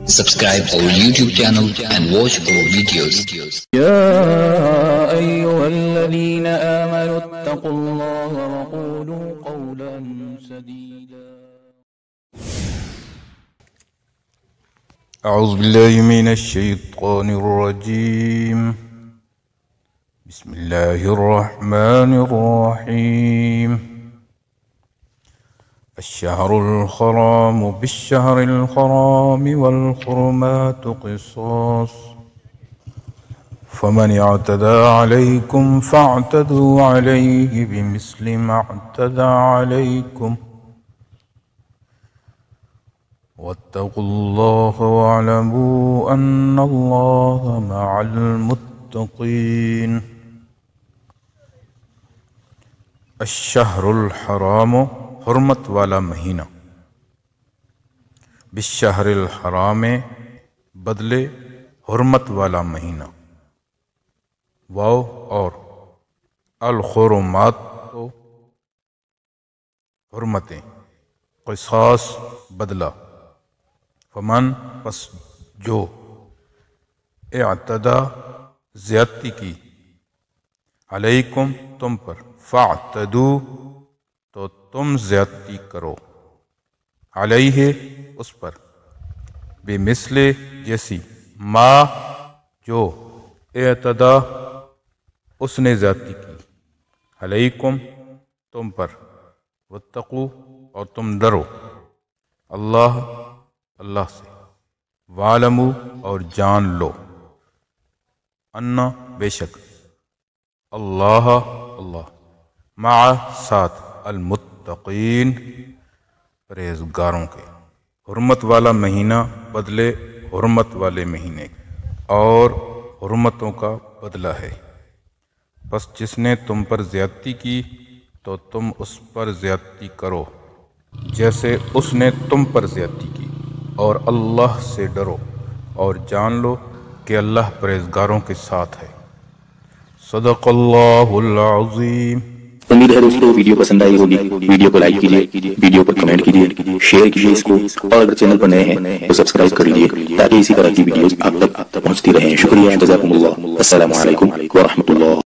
Subscribe our YouTube channel and watch our videos. يا أيها الذين آمنوا اتقوا الله وقولوا قولا سديدا. أعوذ بالله من الشيطان الرجيم. بسم الله الرحمن الرحيم. الشهر الحرام بالشهر الحرام والحرمات قصاص فمن اعتدى عليكم فاعتدوا عليه بمثل ما اعتدى عليكم واتقوا الله واعلموا أن الله مع المتقين. الشہر الحرام حرمت والا مہینہ، بالشہر الحرام بدلے حرمت والا مہینہ، واو اور الحرمات تو حرمتیں، قصاص بدلہ، فمن پس جو اعتدا زیادتی کی، علیکم تم پر، فاعتدو تو تم زیادتی کرو، علیہ اس پر، بمثل جیسی، ما جو اعتدا اس نے زیادتی کی، علیکم تم پر، واتقو اور تم ڈرو، اللہ اللہ سے، وعلمو اور جان لو، انا بے شک، اللہ اللہ، مع ساتھ، المتقین پرہیزگاروں کے، حرمت والا مہینہ بدلے حرمت والے مہینے اور حرمتوں کا بدلہ ہے۔ بس جس نے تم پر زیادتی کی تو تم اس پر زیادتی کرو جیسے اس نے تم پر زیادتی کی، اور اللہ سے ڈرو اور جان لو کہ اللہ پرہیزگاروں کے ساتھ ہے۔ صدق اللہ العظیم۔ امید ہے دوستو ویڈیو پسند آئی ہوگی، ویڈیو کو لائک کیجئے، ویڈیو پر کمنٹ کیجئے، شیئر کیجئے اس کو، اور اگر چینل پر نئے ہیں تو سبسکرائب کر لیجئے تاکہ اسی طرح کی ویڈیوز آپ تک پہنچتی رہیں۔ شکریہ، جزاکم اللہ، السلام علیکم ورحمۃ اللہ۔